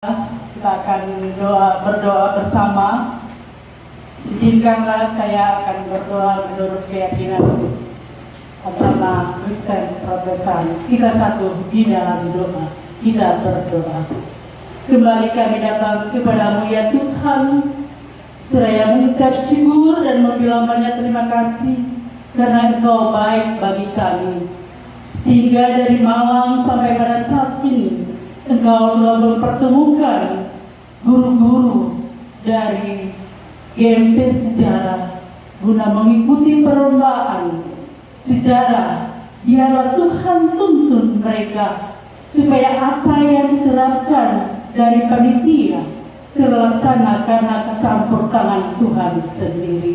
Kita akan berdoa bersama. Izinkanlah saya akan berdoa menurut keyakinan agama Kristen Protestan. Kita satu di dalam doa. Kita berdoa. Kembali kami datang kepadamu ya Tuhan, seraya mengucap syukur dan membilang banyak terima kasih karena Engkau baik bagi kami, sehingga dari malam sampai pada saat ini Engkau telah mempertemukan guru-guru dari GMP Sejarah guna mengikuti perlombaan sejarah. Biarlah Tuhan tuntun mereka supaya apa yang diterapkan dari panitia terlaksana karena kecampur tangan Tuhan sendiri.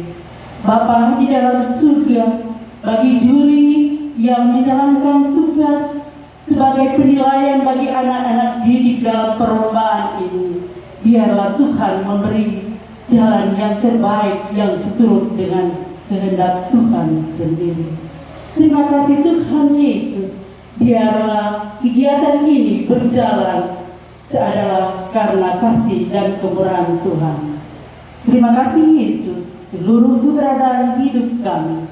Bapa di dalam surga, bagi juri yang menjalankan tugas sebagai penilaian bagi anak-anak didik dalam perlombaan ini, biarlah Tuhan memberi jalan yang terbaik yang seturut dengan kehendak Tuhan sendiri. Terima kasih Tuhan Yesus. Biarlah kegiatan ini berjalan adalah karena kasih dan kemurahan Tuhan. Terima kasih Yesus. Seluruh keberadaan hidup kami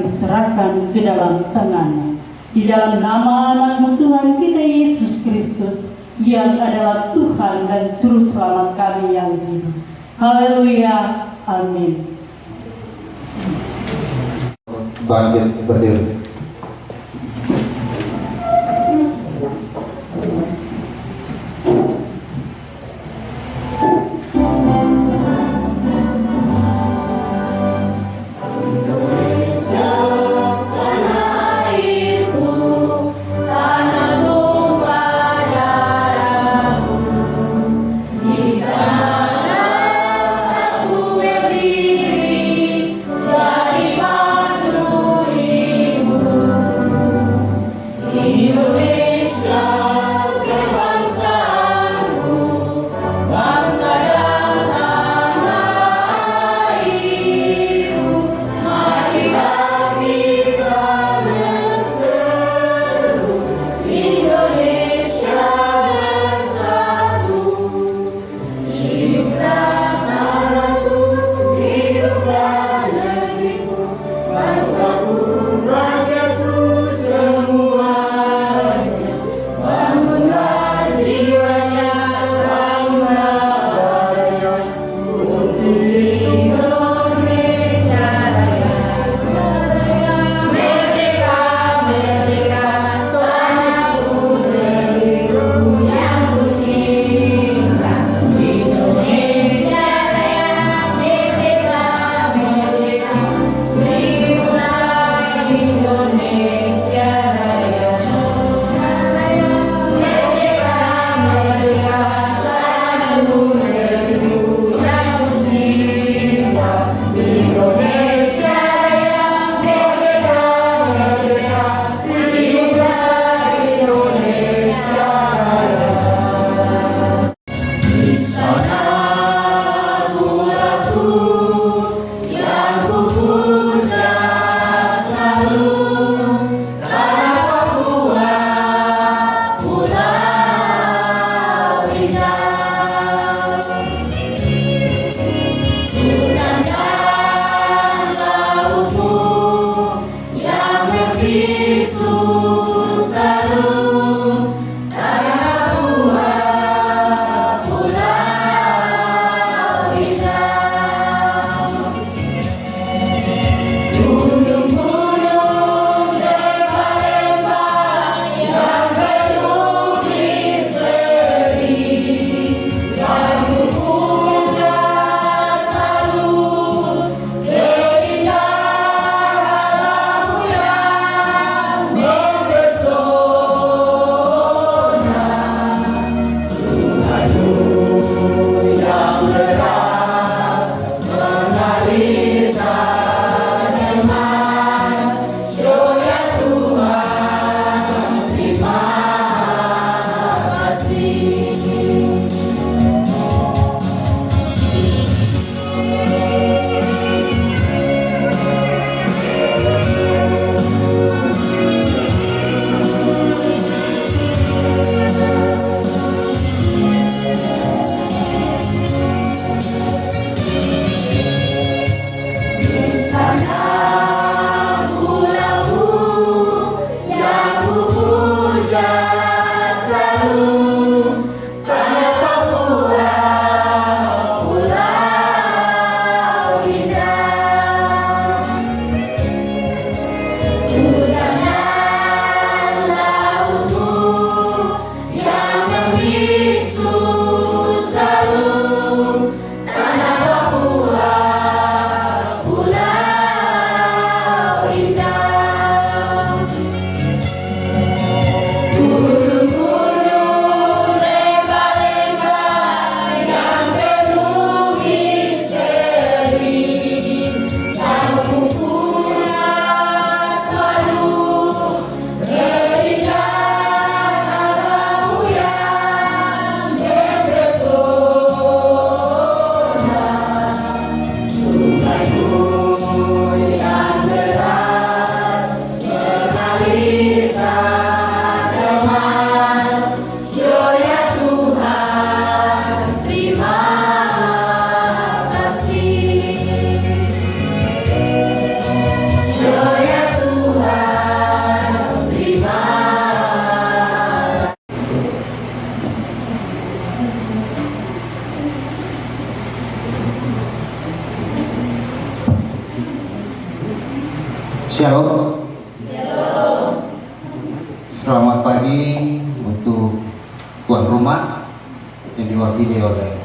serahkan ke dalam tangan-Mu. Di dalam nama anak-Mu Tuhan kita Yesus Kristus, yang adalah Tuhan dan Juru Selamat kami yang hidup. Haleluya. Amin. Bangkit berdiri. Jadi patuhimu. Shalom. Selamat pagi untuk tuan rumah yang diwakili oleh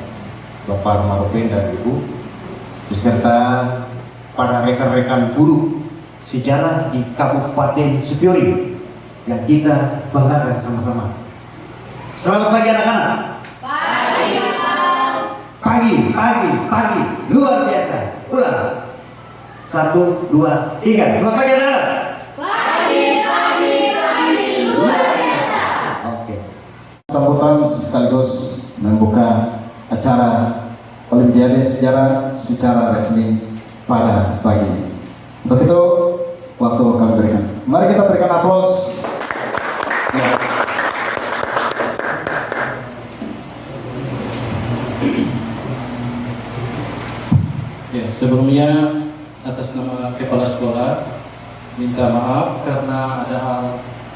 Bapak Romarupen dan Ibu, beserta para rekan-rekan guru sejarah di Kabupaten Supiori yang kita banggakan sama-sama. Selamat pagi anak-anak. Pagi, luar biasa. Ulang. 1, 2, 3. Selamat pagi anak-anak. Luar biasa. Oke. Sambutan sekaligus membuka acara Olimpiade Sejarah secara resmi pada pagi ini. Untuk itu, waktu kami berikan. Mari kita berikan aplaus. Ya. Ya, sebelumnya atas nama kepala sekolah minta maaf karena ada hal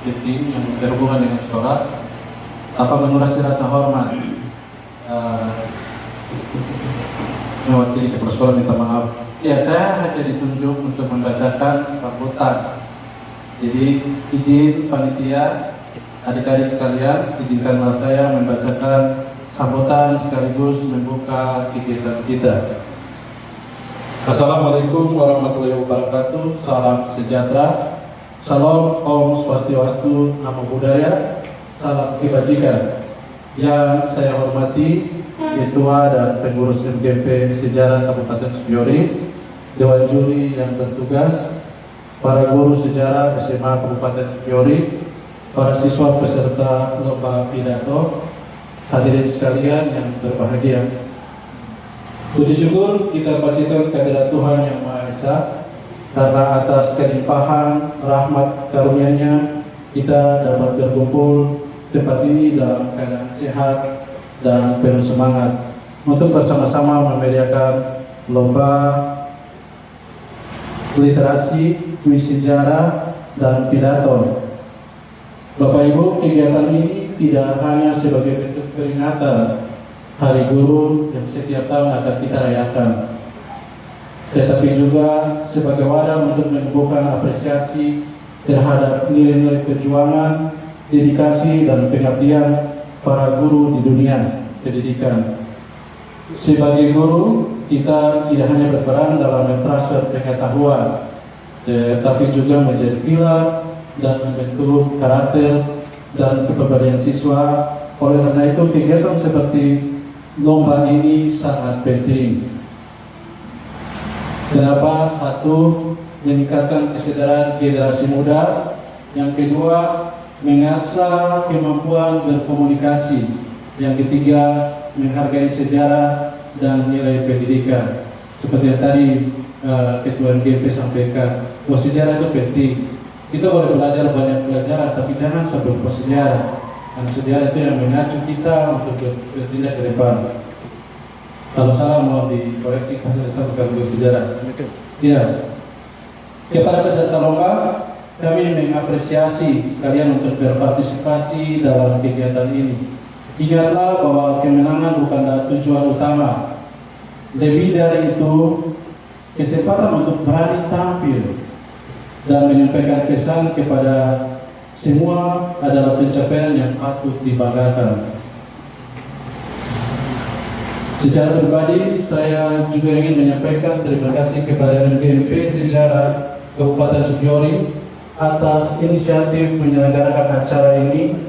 penting yang berhubungan dengan sekolah tanpa menguras rasa hormat. Mewakili kepala sekolah minta maaf. Ya, saya hanya ditunjuk untuk membacakan sambutan. Jadi izin panitia, adik-adik sekalian, izinkanlah saya membacakan sambutan sekaligus membuka kegiatan kita. Assalamualaikum warahmatullahi wabarakatuh. Salam sejahtera. Salam Om Swastiastu, Namo Buddhaya. Salam kebajikan. Yang saya hormati Ketua dan Pengurus MGP Sejarah Kabupaten Supiori, Dewan Juri yang bertugas, para guru sejarah SMA Kabupaten Supiori, para siswa peserta lomba pidato, hadirin sekalian yang berbahagia. Puji syukur kita panjatkan kehadirat Tuhan Yang Maha Esa, karena atas kelimpahan rahmat karunia-Nya kita dapat berkumpul tempat ini dalam keadaan sehat dan penuh semangat untuk bersama-sama memeriahkan lomba literasi, kuis sejarah, dan pidato. Bapak Ibu, kegiatan ini tidak hanya sebagai bentuk peringatan Hari Guru yang setiap tahun akan kita rayakan, tetapi juga sebagai wadah untuk menumbuhkan apresiasi terhadap nilai-nilai perjuangan, dedikasi, dan pengabdian para guru di dunia pendidikan. Sebagai guru, kita tidak hanya berperan dalam mentransfer pengetahuan, tetapi juga menjadi pilar dan membentuk karakter dan kepribadian siswa. Oleh karena itu, kegiatan seperti lomba ini sangat penting. Kenapa? Satu, meningkatkan kesadaran generasi muda. Yang kedua, mengasah kemampuan berkomunikasi. Yang ketiga, menghargai sejarah dan nilai pendidikan. Seperti yang tadi Ketua MGP sampaikan, bahwa sejarah itu penting. Kita boleh belajar banyak pelajaran, tapi jangan sampai lupa sejarah. Dan sejarah itu yang mengacu kita untuk bertindak ke depan. Kalau salah mau dikoreksi karena disampaikan oleh sejarah. Ya. Kepada peserta lomba, kami mengapresiasi kalian untuk berpartisipasi dalam kegiatan ini. Ingatlah bahwa kemenangan bukanlah tujuan utama. Lebih dari itu, kesempatan untuk berani tampil dan menyampaikan kesan kepada semua adalah pencapaian yang patut dibanggakan. Secara pribadi, saya juga ingin menyampaikan terima kasih kepada MGP Sejarah Kabupaten Supiori atas inisiatif menyelenggarakan acara ini.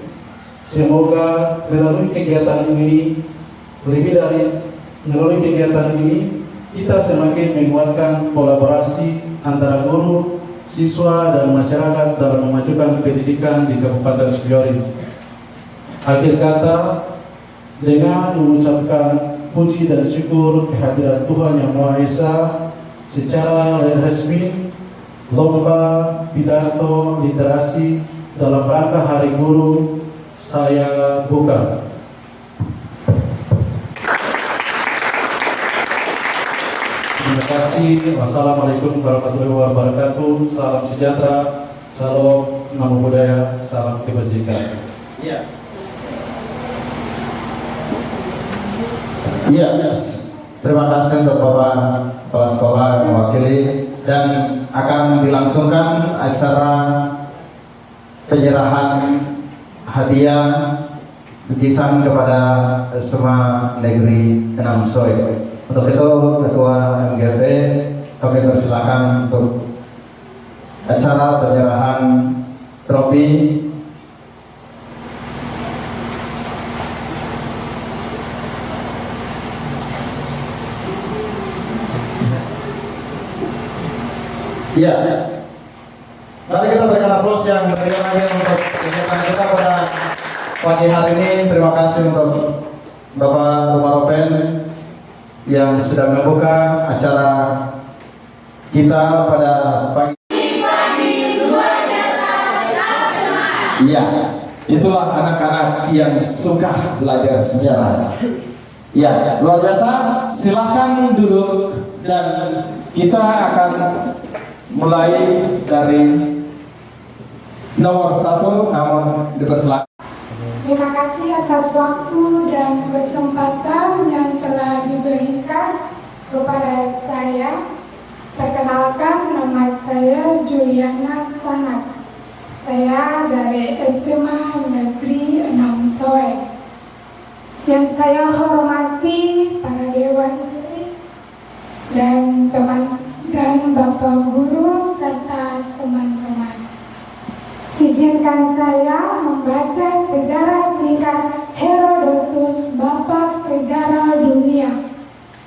Semoga melalui kegiatan ini, kita semakin menguatkan kolaborasi antara guru, siswa, dan masyarakat dalam memajukan pendidikan di Kabupaten Supiori. Akhir kata, dengan mengucapkan puji dan syukur kehadiran Tuhan Yang Maha Esa, secara resmi lomba pidato literasi dalam rangka Hari Guru saya buka. Terima kasih. Wassalamualaikum warahmatullahi wabarakatuh. Salam sejahtera. Salam Namo Buddhaya. Salam kebajikan. Iya. Iya. Terima kasih untuk Bapak Kepala Sekolah yang mewakili dan akan dilangsungkan acara penyerahan hadiah lukisan kepada SMA Negeri 6 Soe. Untuk itu Ketua MGP kami persilakan untuk acara penyerahan trofi. Ya, mari kita berikan aplaus yang meriah untuk kegiatan kita pada pagi hari ini. Terima kasih untuk Bapak Rumaropen yang sudah membuka acara kita pada pagi. Iya, itulah anak-anak yang suka belajar sejarah. Ya, luar biasa. Silahkan duduk dan kita akan mulai dari nomor 1, namun dipersilakan. Terima kasih atas waktu dan kesempatan yang telah diberikan kepada saya. Perkenalkan, nama saya Juliana Sanat. Saya dari SMA Negeri 6 Soe. Yang saya hormati para dewan juri dan Bapak Guru serta teman-teman. Izinkan saya membaca sejarah singkat Herodotus, Bapak Sejarah Dunia.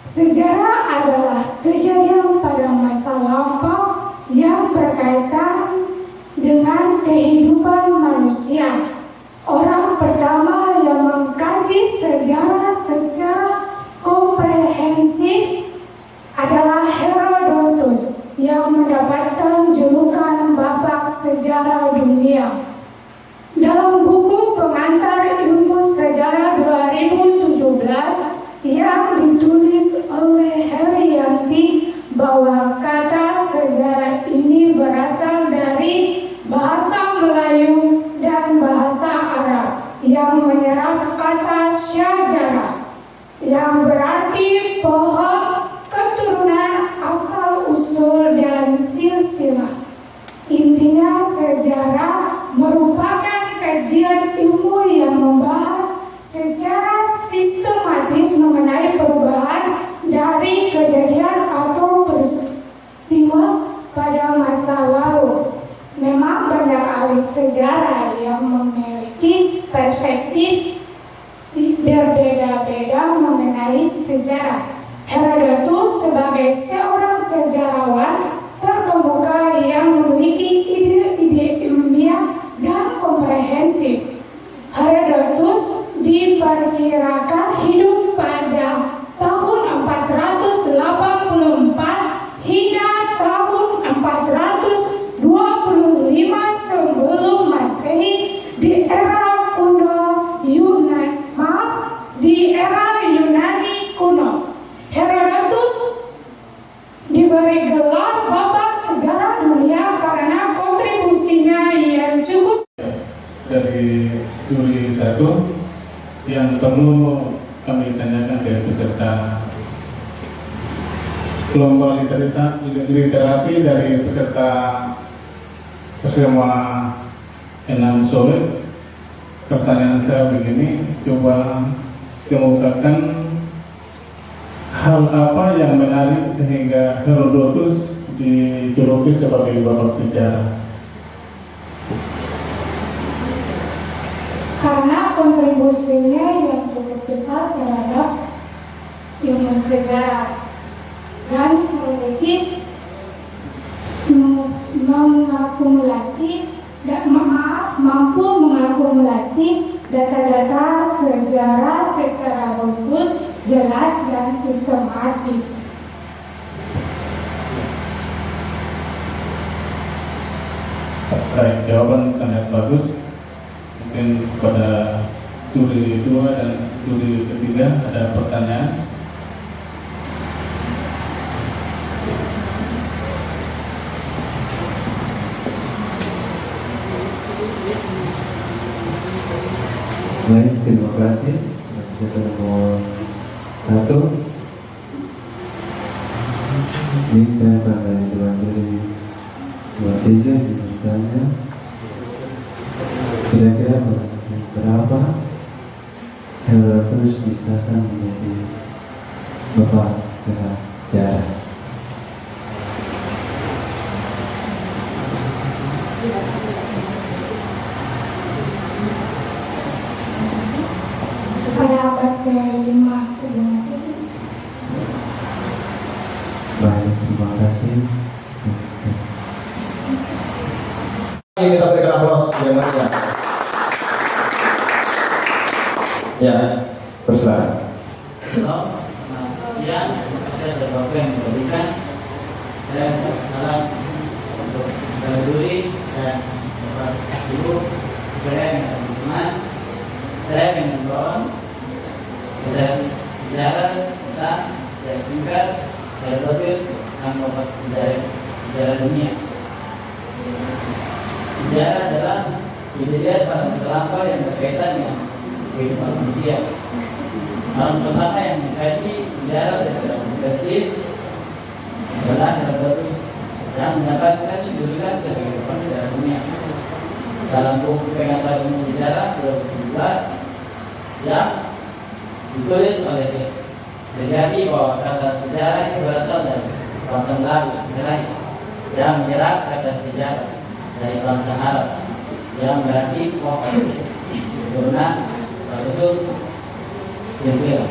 Sejarah adalah kejadian pada masa lampau yang berkaitan dengan kehidupan manusia. Orang pertama yang mengkaji sejarah secara komprehensif adalah Herodotus yang mendapatkan julukan Bapak Sejarah Dunia. Dalam buku Pengantar Ilmu Sejarah 2017 yang ditulis oleh Herianti bahwa kata sejarah ini berasal dari bahasa Melayu dan bahasa Arab yang menyerap kata syajarah yang berarti pohon, keturunan, asal usul dan silsilah. Intinya sejarah merupakan kajian ilmu yang membahas secara sistematis mengenai perubahan dari kejadian atau peristiwa pada masa lalu. Memang banyak ahli sejarah yang memiliki perspektif berbeda-beda mengenai sejarah. Herodotus sebagai seorang sejarawan terkemuka yang memiliki ide-ide ilmiah dan komprehensif. Herodotus diperkirakan hidup pada tahun 484 hingga tahun 425 sebelum Masehi di era Yunani kuno. Herodotus diberi gelar Bapak Sejarah Dunia karena kontribusinya yang cukup. Dari juri 1 yang perlu kami tanyakan ke peserta lomba literasi dari peserta SMA 6 Soe. Pertanyaan saya begini, coba kemukakan hal apa yang menarik sehingga Herodotus dijuluki sebagai bapak sejarah? Karena kontribusinya yang cukup besar terhadap ilmu sejarah dan mampu mengakumulasi data-data sejarah secara runtut, jelas dan sistematis. Baik, jawaban sangat bagus. Mungkin kepada juri 2 dan juri 3 ada pertanyaan. Baik, terima kasih. Kita nomor 1. Ini saya dari Ewangeli 23 ditanya kira-kira berapa Herodotus disahkan menjadi bapak sejarah. Pada abad ke-5 sebelum Masehi. Baik, terima kasih. Kita berikan aplaus yang meriah. Ya, bersilakan. Halo, siang, saya ada bapak yang memberikan saya salam untuk saudara Duli dan bapak ibu, saya yang teman, saya yang mendorong dan sejarah tentang dan singkat Herodotus tentang bapak sejarah dunia. Sejarah adalah kejadian pada masa lampau yang berkaitan dengan kehidupan manusia. Hal pertama yang mengkaji sejarah secara intensif adalah Herodotus yang mendapatkan julukan sebagai bapak sejarah dunia. Dalam buku Pengetahuan Umum Sejarah 2017 yang ditulis oleh Terjadi bahwa kata sejarah itu berasal dari bahasa Melayu yang menyerap kata sejarah dari bahasa Arab yang berarti pohon keturunan rasul silsilah.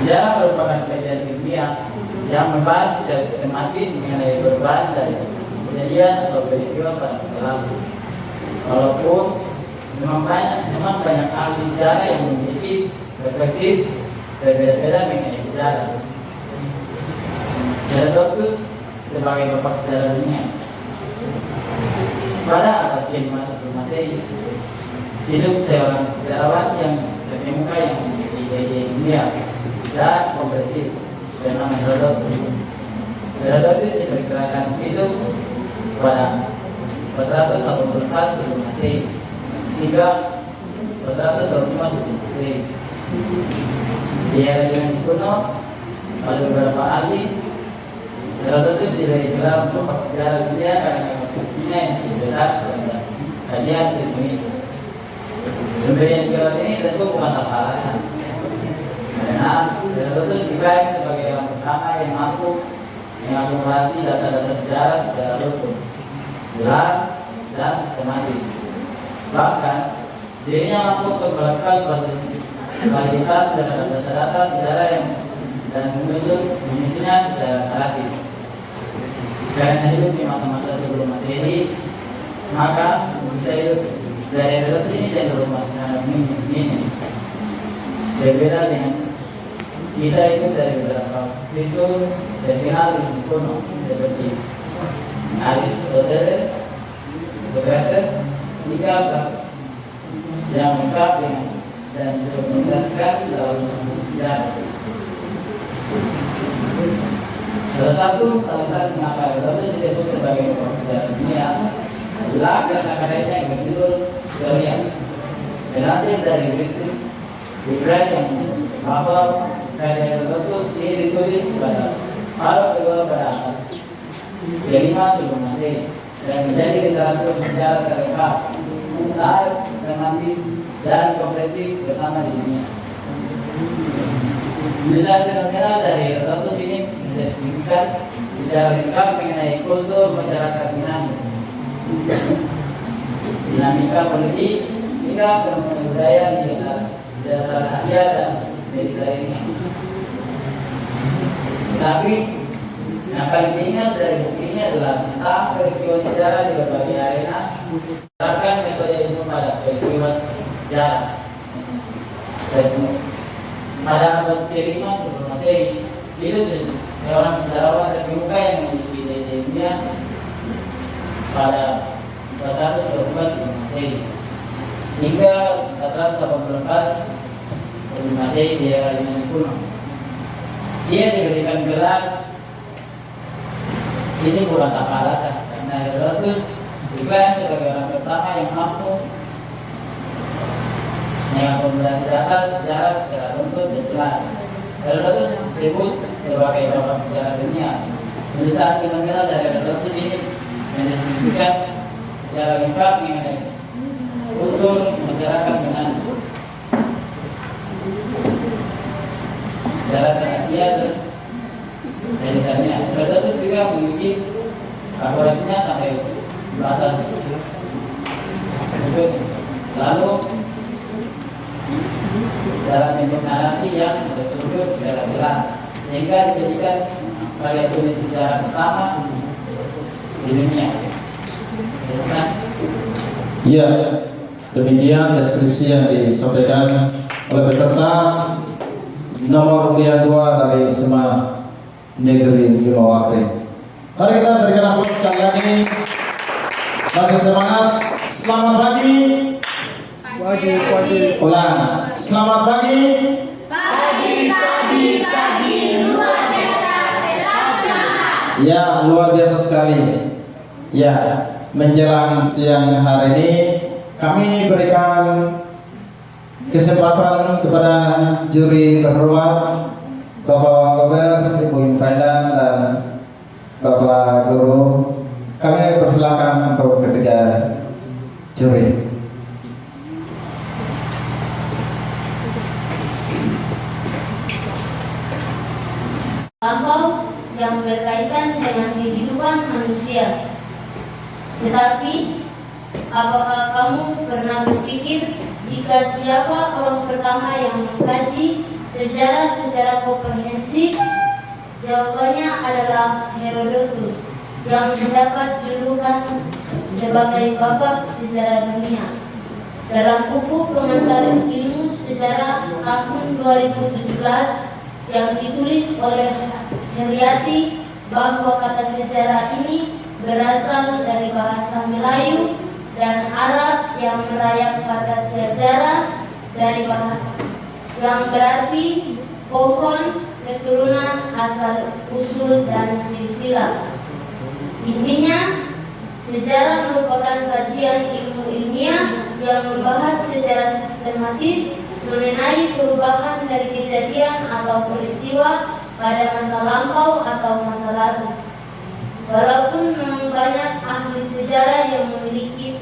Sejarah merupakan kajian ilmiah yang membahas secara sistematis mengenai perubahan dari kejadian atau peristiwa pada masa lalu. Walaupun memang banyak ahli sejarah yang memiliki perspektif berbeda-beda mengenai sejarah. Herodotus sebagai bapak sejarah dunia pada abad ke-5 sebelum Masehi hidup seorang sejarawan yang terkemuka yang memiliki ide ilmiah dan komprehensif bernama Herodotus. Herodotus diperkirakan hidup pada 484 sebelum Masehi hingga 425 sebelum Masehi. Di era Yunani kuno, oleh beberapa ahli, Herodotus diberi gelar bapak sejarah dunia karena kontribusinya yang cukup besar terhadap kajian ilmu. Pemberian gelar ini tentu bukan tanpa alasan, karena Herodotus diklaim sebagai orang pertama yang mampu mengakumulasi data-data sejarah secara rutin, jelas, dan sistematis. Bahkan dirinya mampu untuk melakukan proses kualitas terhadap data-data sejarah yang dan menyusunnya secara narratif. Karena hidup di masa-masa sebelum Masehi, maka bisa hidup dari Herodotus ini cenderung masih sangat minim. Berbeda dengan kisah hidup dari beberapa filsuf terkenal di kuno seperti Aristoteles, Socrates, hingga yang lengkap dengan dan sudah menjelaskan dalam sejarah. Salah satu alasan mengapa Herodotus disebut sebagai bapak sejarah dunia adalah karena karyanya yang berjudul Historia. Dilansir dari British Bibliography yang bahwa karya Herodotus ini ditulis pada paruh kedua pada abad ke-5 sebelum Masehi dan menjadi literatur sejarah terlengkap, alternatif dan komprehensif pertama di dunia. Tulisan fenomenal dari Herodotus ini mendeskripsikan secara lengkap mengenai kultur masyarakat Yunani, dinamika politik hingga fenomena budaya di daerah Asia dan Mediterania. Tetapi yang paling diingat dari buku ini adalah tentang peristiwa sejarah di berbagai arena, menerapkan metode ilmu pada peristiwa sejarah. Pada abad ke-5 sebelum Masehi, hidup seorang sejarawan terkemuka yang memiliki ide ilmiah pada 424 sebelum Masehi hingga 484 sebelum Masehi di era Yunani kuno. Dia diberikan gelar ini bukan tanpa alasan, karena Herodotus diklaim sebagai orang pertama yang mampu mengakomodasi data sejarah secara runtut dan jelas Herodotus disebut sebagai bapak sejarah dunia. Tulisan fenomenal dari Herodotus ini mendeskripsikan sejarah lengkap mengenai kultur masyarakat Yunani, sejarah Asia dan lainnya. Herodotus juga memiliki akurasinya sampai batas. Lalu dalam bentuk narasi yang terstruktur secara jelas sehingga dijadikan sebagai tulis sejarah pertama di dunia. Ya, demikian deskripsi yang disampaikan oleh peserta nomor undian 2 dari SMA Negeri Yulawakri. Mari kita berikan aplaus sekali lagi. Masih semangat. Selamat pagi. Ulang. Selamat pagi. Pagi luar biasa, tetap semangat. Ya, luar biasa sekali. Ya, menjelang siang hari ini kami berikan kesempatan kepada juri terhormat Bapak Wanggober, Ibu Infaidan dan Bapak Guru. Kami persilakan untuk ketiga juri. Lampau yang berkaitan dengan kehidupan manusia. Tetapi, apakah kamu pernah berpikir jika siapa orang pertama yang mengkaji sejarah secara komprehensif? Jawabannya adalah Herodotus yang mendapat julukan sebagai bapak sejarah dunia. Dalam buku pengantar ilmu sejarah tahun 2017 yang ditulis oleh Heriati bahwa kata sejarah ini berasal dari bahasa Melayu dan Arab yang merayap kata sejarah dari bahasa yang berarti pohon, keturunan, asal usul dan silsilah. Intinya, sejarah merupakan kajian ilmu ilmiah yang membahas secara sistematis mengenai perubahan dari kejadian atau peristiwa pada masa lampau atau masa lalu. Walaupun memang banyak ahli sejarah yang memiliki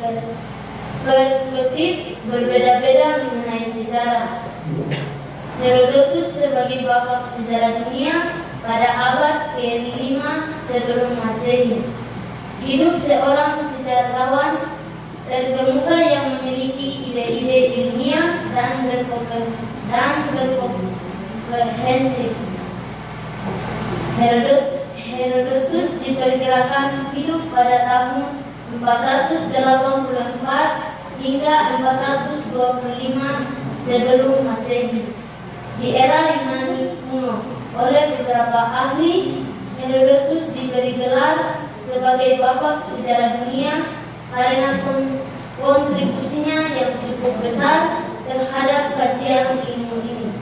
perspektif berbeda-beda mengenai sejarah, Herodotus sebagai bapak sejarah dunia pada abad ke-5 sebelum Masehi. Hidup seorang sejarawan terkemuka yang memiliki ide-ide ilmiah dan berkomprehensif. Herodotus diperkirakan hidup pada tahun 484 hingga 425 sebelum Masehi. Di era Yunani kuno, oleh beberapa ahli, Herodotus diberi gelar sebagai bapak sejarah dunia karena kontribusinya yang cukup besar terhadap kajian ilmu ini.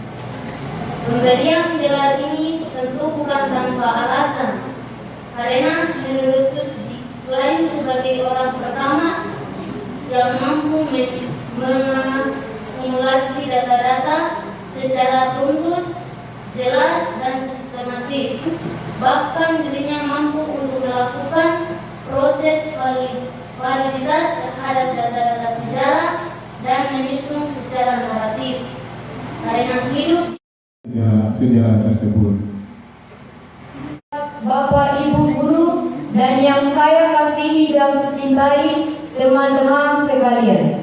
Pemberian gelar ini tentu bukan tanpa alasan, karena Herodotus diklaim sebagai orang pertama yang mampu mengakumulasi data-data secara runtut, jelas dan sistematis. Bahkan dirinya mampu untuk melakukan proses validitas terhadap data-data sejarah dan menyusun secara naratif. Karena hidup sejarah tersebut. Bapak, Ibu guru, dan yang saya kasihi dan cintai, teman-teman sekalian.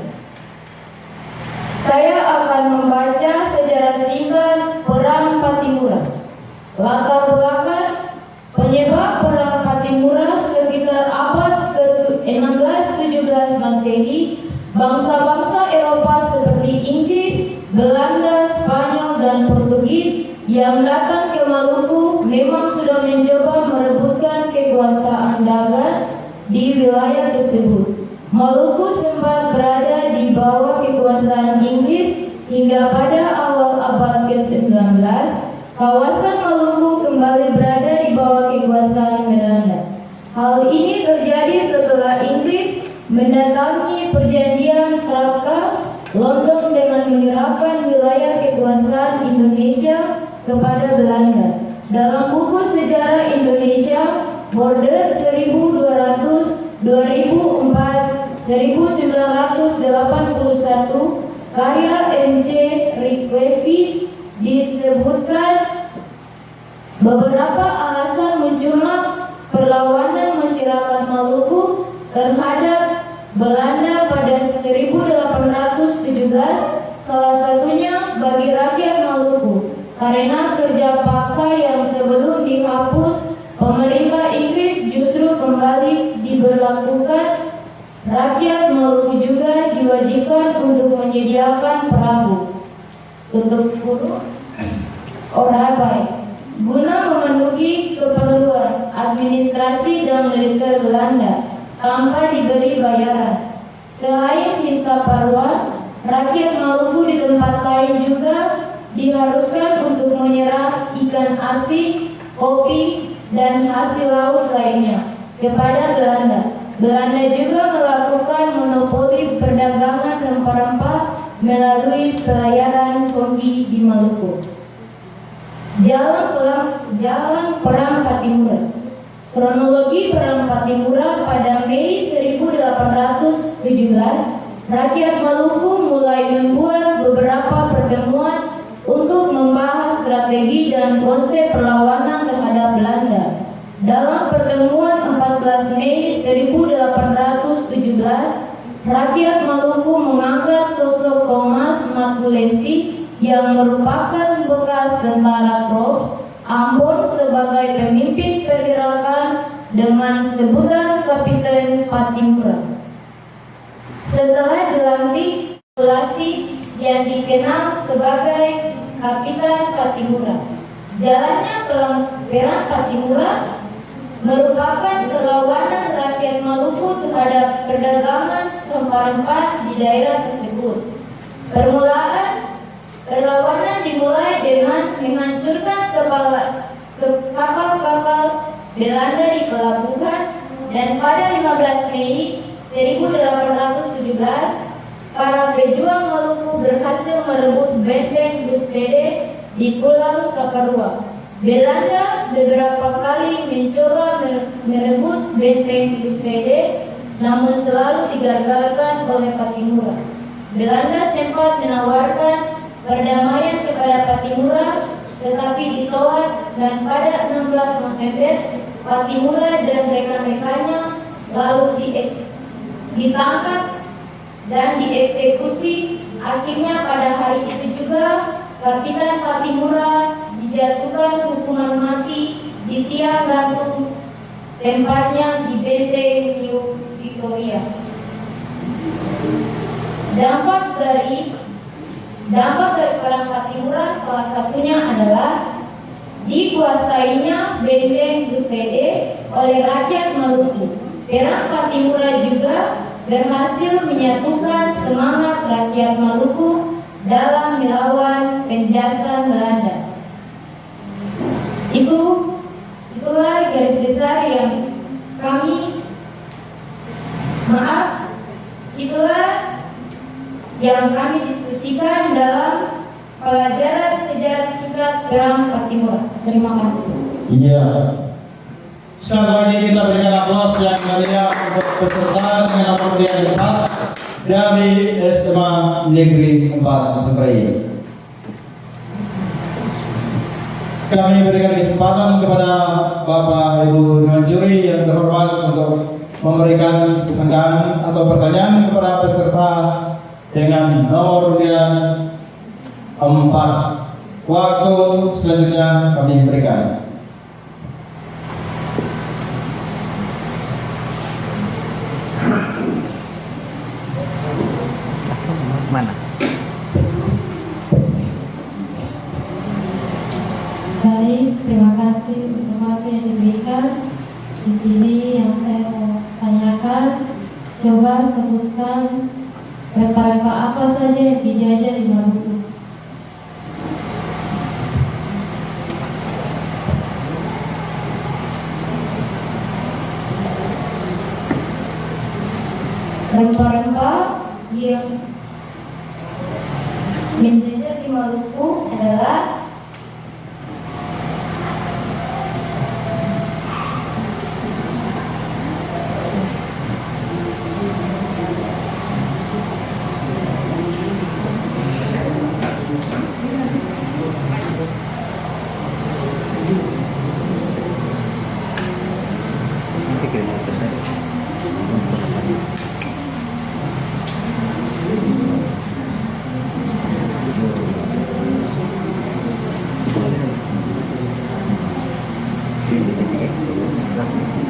Saya akan membaca sejarah singkat Perang Pattimura. Latar belakang penyebab Perang Pattimura sekitar abad ke-16-17 Masehi, bangsa-bangsa Eropa seperti Inggris, Belanda, Spanyol, dan Portugis yang datang ke Maluku memang sudah mencoba merebutkan kekuasaan dagang di wilayah tersebut. Maluku sempat berada di bawah kekuasaan Inggris hingga pada awal abad ke-19. Kawasan Maluku kembali berada di bawah kekuasaan Belanda. Hal ini terjadi setelah Inggris mendatangi perjanjian Trafalgar London dengan menyerahkan wilayah kekuasaan Indonesia kepada Belanda. Dalam buku Sejarah Indonesia Border 1200 2004 1981 karya M.C. Ricklefish disebutkan beberapa alasan munculnya perlawanan masyarakat Maluku terhadap Belanda pada 1817, salah satunya bagi rakyat Maluku karena kerja paksa yang sebelum dihapus pemerintah Inggris justru kembali diberlakukan. Rakyat Maluku juga diwajibkan untuk menyediakan perahu, tutup kurung, orabai, guna memenuhi keperluan administrasi dan militer Belanda tanpa diberi bayaran. Selain di Saparua, rakyat Maluku di tempat lain juga diharuskan untuk menyerah ikan asin, kopi, dan hasil laut lainnya kepada Belanda. Belanda juga melakukan monopoli perdagangan rempah-rempah melalui pelayaran Kongi di Maluku. Jalan Perang Patimura. Kronologi Perang Patimura pada Mei 1817, rakyat Maluku mulai membuat beberapa pertemuan untuk membahas strategi dan konsep perlawanan terhadap Belanda. Dalam pertemuan 14 Mei 1817, rakyat Maluku mengangkat sosok Thomas Makulesi yang merupakan bekas tentara Korps Ambon sebagai pemimpin pergerakan dengan sebutan Kapiten Patimura. Setelah dilantik populasi yang dikenal sebagai Kapitan Patimura, jalannya Perang Patimura merupakan perlawanan rakyat Maluku terhadap perdagangan rempah-rempah di daerah tersebut. Permulaan perlawanan dimulai dengan menghancurkan kapal-kapal Belanda di pelabuhan, dan pada 15 Mei 1817 para pejuang Maluku berhasil merebut benteng Buskede di Pulau Saparua. Belanda beberapa kali mencoba merebut benteng Buskede, namun selalu digagalkan oleh Patimura. Belanda sempat menawarkan perdamaian kepada Patimura, tetapi ditolak, dan pada 16 November Patimura dan rekan-rekannya lalu ditangkap dan dieksekusi. Akhirnya pada hari itu juga Kapitan Patimura dijatuhkan hukuman mati di tiang gantung tempatnya di Benteng New Victoria. Dampak dari Perang Patimura salah satunya adalah dikuasainya Benteng Buskede oleh rakyat Maluku. Perang Patimura juga berhasil menyatukan semangat rakyat Maluku dalam melawan penindasan Belanda. Itulah garis besar yang kami diskusikan dalam pelajaran sejarah singkat Perang Patimura. Terima kasih. Iya. Sekali lagi kita berikan aplaus yang mulia untuk peserta dengan nomor yang tepat dari SMA Negeri 4 Sebraya. Kami berikan kesempatan kepada Bapak Ibu Dewan Juri yang terhormat untuk memberikan senggahan atau pertanyaan kepada peserta dengan nomor undian 4. Waktu selanjutnya kami berikan. Mana? Baik, terima kasih untuk waktu yang diberikan. Di sini yang saya mau tanyakan, coba sebutkan rempah-rempah apa saja yang dijajah di Maluku. Rempah-rempah yang menjajah di Maluku adalah kasih.